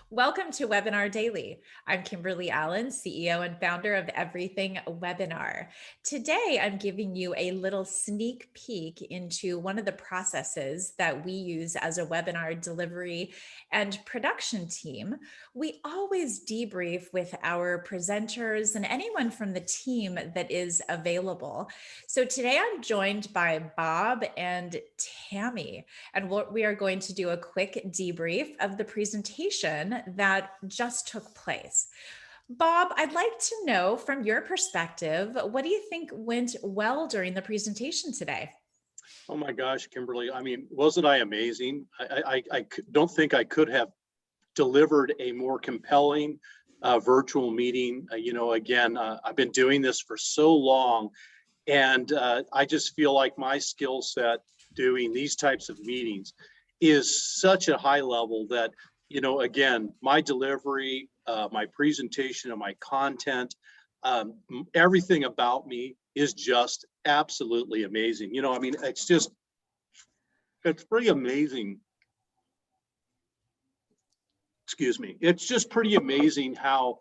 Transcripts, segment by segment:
Welcome to Webinar Daily. I'm Kimberly Allen, CEO and founder of Everything Webinar. Today, I'm giving you a little sneak peek into one of the processes that we use as a webinar delivery and production team. We always debrief with our presenters and anyone from the team that is available. So today, I'm joined by Bob and Tammy, and we are going to do a quick debrief of the presentation that just took place. Bob, I'd like to know from your perspective, what do you think went well during the presentation today? Oh my gosh, Kimberly. I mean, wasn't I amazing? Don't think I could have delivered a more compelling virtual meeting. Again, I've been doing this for so long, and I just feel like my skill set doing these types of meetings is such a high level that, again, my delivery, my presentation and my content, everything about me is just absolutely amazing. I mean, it's pretty amazing. Excuse me. It's just pretty amazing how,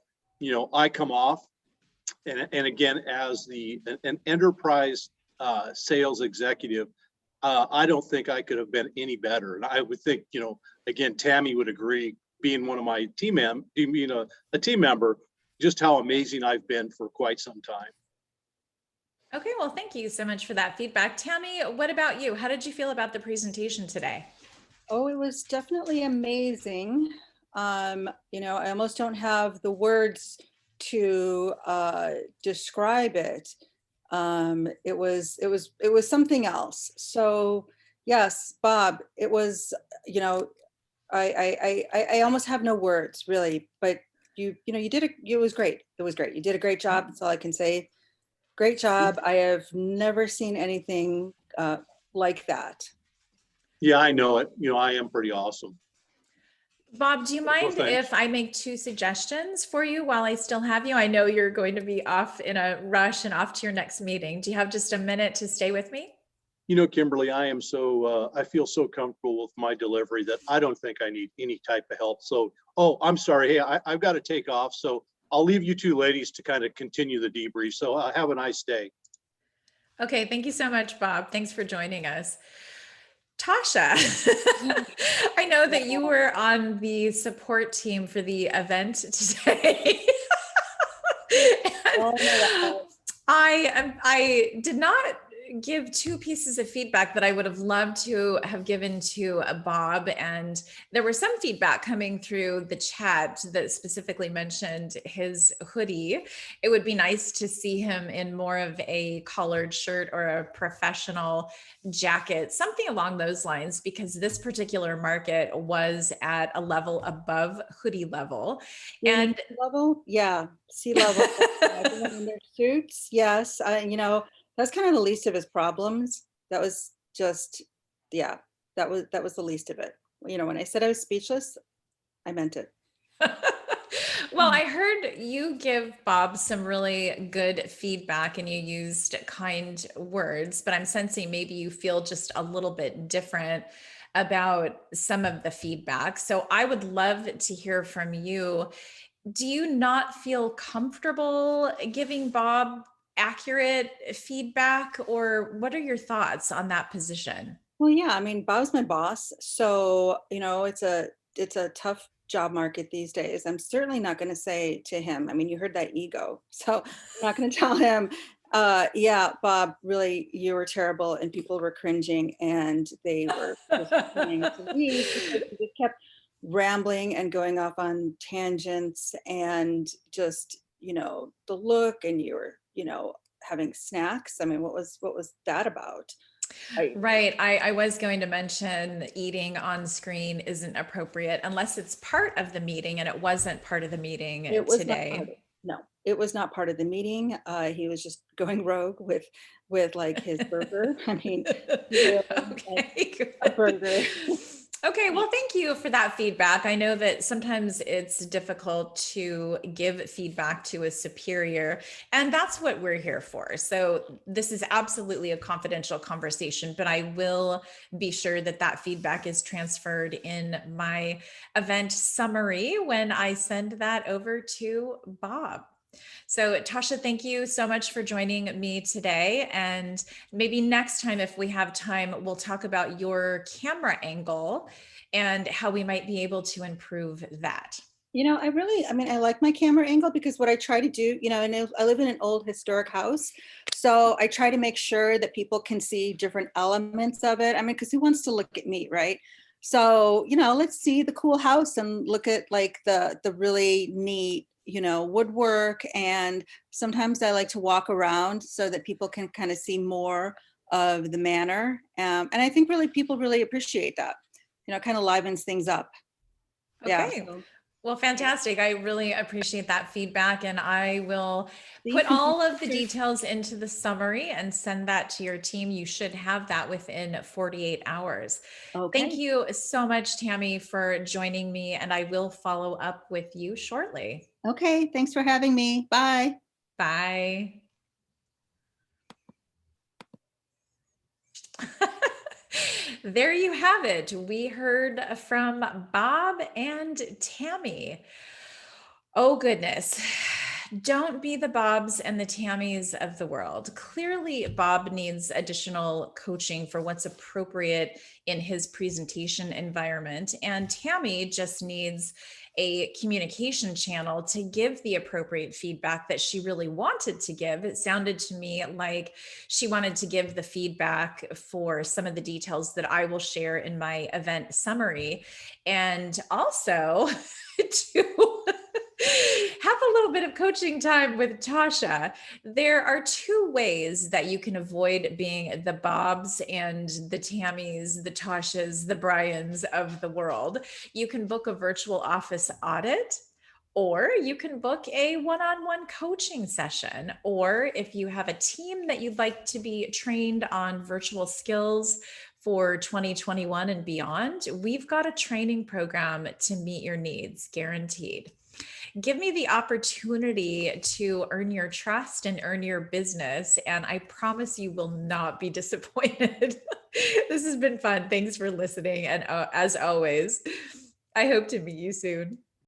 I come off and again, as an enterprise sales executive, I don't think I could have been any better. And I would think, again, Tammy would agree, being one of my a team member, just how amazing I've been for quite some time. Okay, well, thank you so much for that feedback. Tammy, what about you? How did you feel about the presentation today? Oh, it was definitely amazing. I almost don't have the words to describe it. It was something else. So yes, Bob, it was, I almost have no words really, but you did it was great. It was great. You did a great job. That's all I can say. Great job. I have never seen anything like that. Yeah, I know it. I am pretty awesome. Bob, do you mind Well, if I make two suggestions for you while I still have you? I know you're going to be off in a rush and off to your next meeting. Do you have just a minute to stay with me? Kimberly, I feel so comfortable with my delivery that I don't think I need any type of help. So, I'm sorry. Hey, I've got to take off. So I'll leave you two ladies to kind of continue the debrief. So have a nice day. Okay, thank you so much, Bob. Thanks for joining us. Tasha, I know that you were on the support team for the event today. I did not give two pieces of feedback that I would have loved to have given to Bob. And there was some feedback coming through the chat that specifically mentioned his hoodie. It would be nice to see him in more of a collared shirt or a professional jacket, something along those lines, because this particular market was at a level above hoodie level. And level, yeah, sea level. In their suits, yes. That's kind of the least of his problems. That was just, yeah, that was the least of it. When I said I was speechless, I meant it. Well, I heard you give Bob some really good feedback and you used kind words, but I'm sensing maybe you feel just a little bit different about some of the feedback. So I would love to hear from you. Do you not feel comfortable giving Bob accurate feedback, or what are your thoughts on that position? Well, yeah, I mean, Bob's my boss, so it's a tough job market these days. I'm certainly not going to say to him, I mean, you heard that ego, so I'm not going to tell him, yeah, Bob, really, you were terrible, and people were cringing, and they were just coming to me because he just kept rambling and going off on tangents, and just the look, and you were having snacks. I mean, what was that about? Right. I was going to mention eating on screen isn't appropriate unless it's part of the meeting, and it wasn't part of the meeting today. No, it was not part of the meeting. He was just going rogue with like his burger. I mean, Okay, a burger. Okay, well, thank you for that feedback. I know that sometimes it's difficult to give feedback to a superior, and that's what we're here for. So, this is absolutely a confidential conversation, but I will be sure that that feedback is transferred in my event summary when I send that over to Bob. So, Tasha, thank you so much for joining me today. And maybe next time, if we have time, we'll talk about your camera angle and how we might be able to improve that. I mean, I like my camera angle because what I try to do, and I live in an old historic house. So I try to make sure that people can see different elements of it. I mean, because who wants to look at me, right? So, let's see the cool house and look at like the really neat, woodwork. And sometimes I like to walk around so that people can kind of see more of the manor. And I think really people really appreciate that. It kind of livens things up. Yeah. Okay. So Well, fantastic. I really appreciate that feedback, and I will please put continue all of the to share. details into the summary and send that to your team. You should have that within 48 hours. Thank Okay. you so much, Tammy, for joining me, and I will follow up with you shortly. Okay. Thanks for having me. Bye. Bye. There you have it. We heard from Bob and Tammy. Oh, goodness. Don't be the Bobs and the Tammys of the world. Clearly, Bob needs additional coaching for what's appropriate in his presentation environment. And Tammy just needs a communication channel to give the appropriate feedback that she really wanted to give. It sounded to me like she wanted to give the feedback for some of the details that I will share in my event summary. And also to have a little bit of coaching time with Tasha. There are two ways that you can avoid being the Bobs and the Tammys, the Tashas, the Bryans of the world. You can book a virtual office audit, or you can book a one-on-one coaching session. Or if you have a team that you'd like to be trained on virtual skills for 2021 and beyond, we've got a training program to meet your needs, guaranteed. Give me the opportunity to earn your trust and earn your business, and I promise you will not be disappointed. This has been fun. Thanks for listening. And as always, I hope to meet you soon.